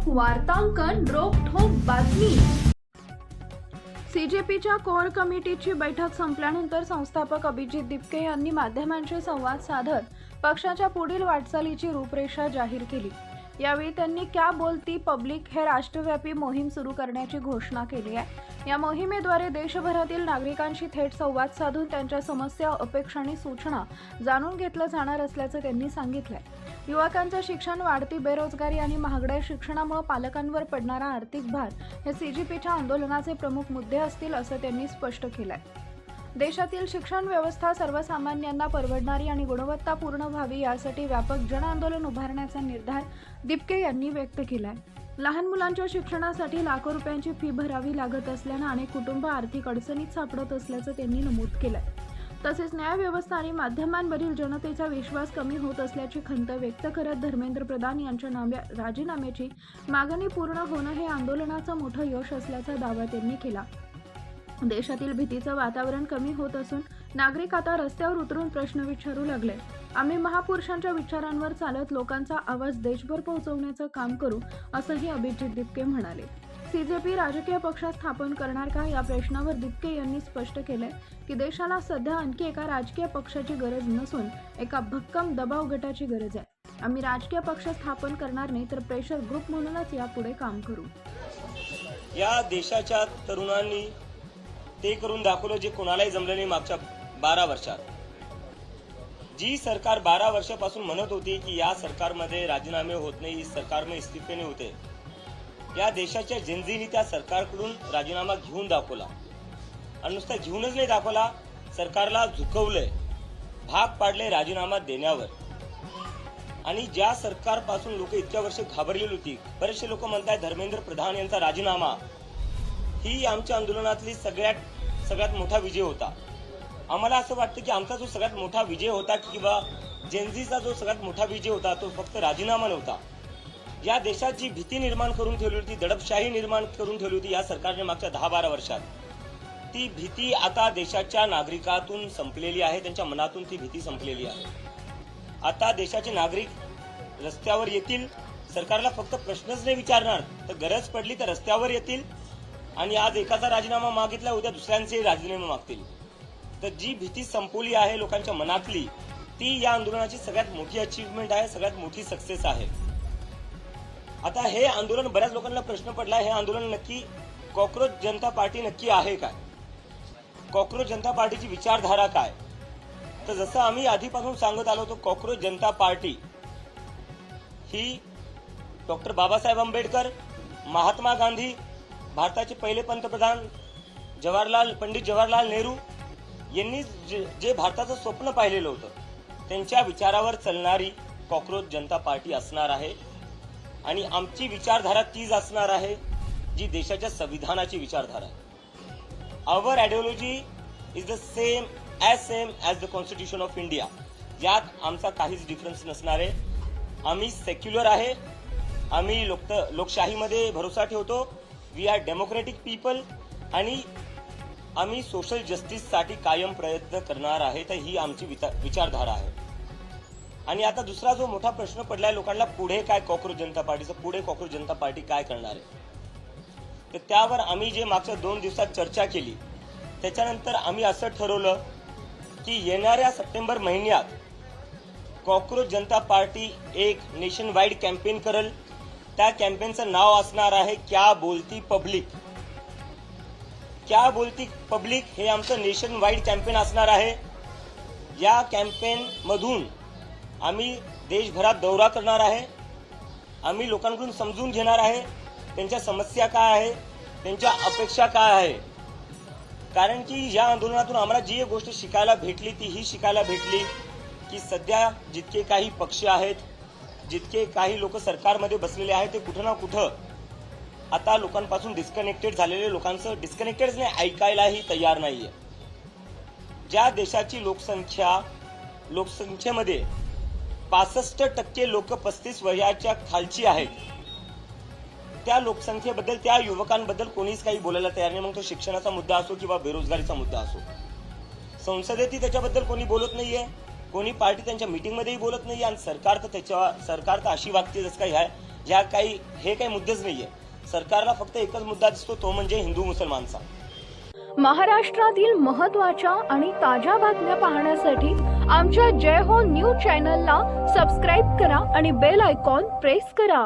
वार्तांकन रोखठोक बातमी। सीजेपीच्या कोअर कमिटीची बैठक संपल्यानंतर संस्थापक अभिजित दिपके यांनी माध्यमांशी संवाद साधत पक्षाच्या पुढील वाटचालीची रूपरेषा जाहीर केली। यावेळी त्यांनी क्या बोलती पब्लिक हे राष्ट्रव्यापी मोहीम सुरू करण्याची घोषणा केली आहे। या मोहिमेद्वारे देशभरातील नागरिकांशी थेट संवाद साधून त्यांच्या समस्या, अपेक्षा आणि सूचना जाणून घेतलं जाणार असल्याचं त्यांनी सांगितलंय। युवकांचं शिक्षण, वाढती बेरोजगारी आणि महागड्या शिक्षणामुळे पालकांवर पडणारा आर्थिक भार हे सीजेपीच्या आंदोलनाचे प्रमुख मुद्दे असतील असं त्यांनी स्पष्ट केलंय। देशातील शिक्षण व्यवस्था सर्वसामान्यांना परवडणारी आणि गुणवत्तापूर्ण व्हावी यासाठी व्यापक जन आंदोलन उभारण्याचा निर्धार दिपके यांनी व्यक्त केलाय। लहान मुलांच्या शिक्षणासाठी लाखो रुपयांची फी भरावी लागत असल्यानं अनेक कुटुंब आर्थिक अडचणीत सापडत असल्याचं त्यांनी नमूद केलंय। तसेच न्याय व्यवस्था आणि माध्यमांवरील जनतेचा विश्वास कमी होत असल्याची खंत व्यक्त करत धर्मेंद्र प्रधान यांच्या राजीनाम्याची मागणी पूर्ण होणं हे आंदोलनाचं मोठं यश असल्याचा दावा त्यांनी केला। देशातील भीतीचं वातावरण कमी होत असून नागरिक आता रस्त्यावर उतरून प्रश्न विचारू लागले। आम्ही महापुरुषांच्या विचारांवर चालत लोकांचा आवाज देशभर पोहोचवण्याचं काम करू असंही अभिजित दिपके म्हणाले। सीजेपी राजकीय पक्ष स्थापन करणार का या प्रश्नावर दिपके यांनी स्पष्ट केलंय की देशाला सध्या आणखी एका राजकीय पक्षाची गरज नसून एका भक्कम दबाव गटाची गरज आहे। आम्ही राजकीय पक्ष स्थापन करणार नाही तर प्रेशर ग्रुप म्हणूनच यापुढे काम करू। या देशाच्या तरुणांनी ते करून दाखवलं जे कोणालाही जमलं नाही। मागच्या 12 वर्षात जी सरकार 12 वर्षापासून म्हणत होती की या सरकारमध्ये राजीनामे होत नाही, सरकारमध्ये इस्तीफे नाही होते, या देशाच्या जनजीनी त्या सरकारकडून राजीनामा घेऊन दाखवला आणि नुसता घेऊनच नाही दाखवला, सरकारला झुकवलंय, भाग पाडले राजीनामा देण्यावर। आणि ज्या सरकारपासून लोक इतक्या वर्ष घाबरलेली होती, बरेचसे लोक म्हणतात धर्मेंद्र प्रधान यांचा राजीनामा ही आमच्या आंदोलनातली सगळ्यात मोठा विजय होता। आम्हाला असं वाटतं की आमचा जो सगळ्यात मोठा विजय होता किंवा जेनझीचा जो सगळ्यात मोठा विजय होता तो फक्त राजीनामा नव्हता। या देशाची भीती निर्माण करून ठेवली होती, दडपशाही निर्माण करून ठेवली होती या सरकारने मागच्या 10-12 वर्षात, ती भीती आता देशाच्या नागरिकातून संपलेली आहे, त्यांच्या मनातून ती भीती संपलेली आहे। आता देशाचे नागरिक रस्त्यावर येतील, सरकारला फक्त प्रश्नच नाही विचारणार तर गरज पडली तर रस्त्यावर येतील आणि आज एकाचा राजीनामा मागितला उद्या दुसऱ्यांचे राजीनामे मागतील। तर जी भीती संपवली आहे लोकांच्या मनातली, ती या आंदोलनाची सगळ्यात मोठी अचीवमेंट आहे, सगळ्यात मोठी सक्सेस आहे। आता हे आंदोलन, बऱ्याच लोकांना प्रश्न पडला, हे आंदोलन नक्की कॉकरोच जनता पार्टी नक्की आहे काय? कॉकरोच जनता पार्टीची विचारधारा काय? तर जसं आम्ही आधीपासून सांगत आलो होतो, कॉकरोच जनता पार्टी ही डॉक्टर बाबासाहेब आंबेडकर, महात्मा गांधी, भारताचे पहिले पंतप्रधान पंडित जवाहरलाल नेहरू यांनी जे भारताचं स्वप्न पाहिलेलं होतं त्यांच्या विचारावर चालणारी कॉकरोच जनता पार्टी असणार आहे। आणि आमची विचारधारा तीच असणार आहे जी देशाच्या संविधानाची विचारधारा आहे। Our ideology is the same as the constitution of India, यात आमचा काहीच डिफरन्स नसणार आहे। आम्ही सेक्युलर आहे, आम्ही लोकशाहीमध्ये भरोसा ठेवतो, वी आर डेमोक्रेटिक पीपल आणि आम्ही सोशल जस्टिससाठी कायम प्रयत्न करणार आहे। तर ही आमची विचारधारा आहे। आणि आता दुसरा जो मोठा प्रश्न पडलाय लोकांना, पुढे काय कॉकरोच जनता पार्टीचं, पुढे कॉकरोच जनता पार्टी काय करणार आहे? तर त्यावर आम्ही जे मागच्या 2 दिवसात चर्चा केली त्याच्यानंतर आम्ही असं ठरवलं की येणाऱ्या सप्टेंबर महिन्यात कॉकरोच जनता पार्टी एक नेशन वाईड कॅम्पेन करेल। त्या कॅम्पेनचं नाव असणार आहे क्या बोलती पब्लिक। क्या बोलती पब्लिक हे आमचं नेशन वाईड कॅम्पेन असणार आहे। या कॅम्पेन मधून आम्ही देशभरात दौरा करणार आहे। आम्ही लोकांकडून समजून घेणार आहे त्यांच्या समस्या काय आहे, त्यांच्या अपेक्षा काय आहे। कारण की या आंदोलनातून आम्हाला जी एक गोष्ट शिकायला भेटली ती ही शिकायला भेटली की सध्या जितके काही पक्ष आहेत, जितके काही लोक सरकारमध्ये बसलेले आहेत, ते कुठं ना कुठं आता लोकांपासून डिस्कनेक्टेड झालेले, लोकांचं डिस्कनेक्टेड नाही, ऐकायलाही तयार नाहीये। ज्या देशाची लोकसंख्येमध्ये 65% लोक 35 वयाच्या खालची आहेत, त्या लोकसंख्येबद्दल, त्या युवकांबद्दल कोणीच काही बोलायला तयार नाही। मग तो शिक्षणाचा मुद्दा असो किंवा बेरोजगारीचा मुद्दा असो, संसदेतही त्याच्याबद्दल कोणी बोलत नाहीये, कोणी पार्टी त्यांच्या मीटिंगमध्येही बोलत नाही आणि सरकार तर अशी वागते जसं काही आहे हे काही मुद्देच नाहीये. सरकारला फक्त एकच मुद्दा दिसतो, तो म्हणजे हिंदू मुसलमानचा. महाराष्ट्रातील महत्त्वाच्या आणि ताज्या बातम्या पाहण्यासाठी आमच्या जय हो न्यूज चॅनलला सबस्क्राईब करा आणि बेल आयकॉन प्रेस करा.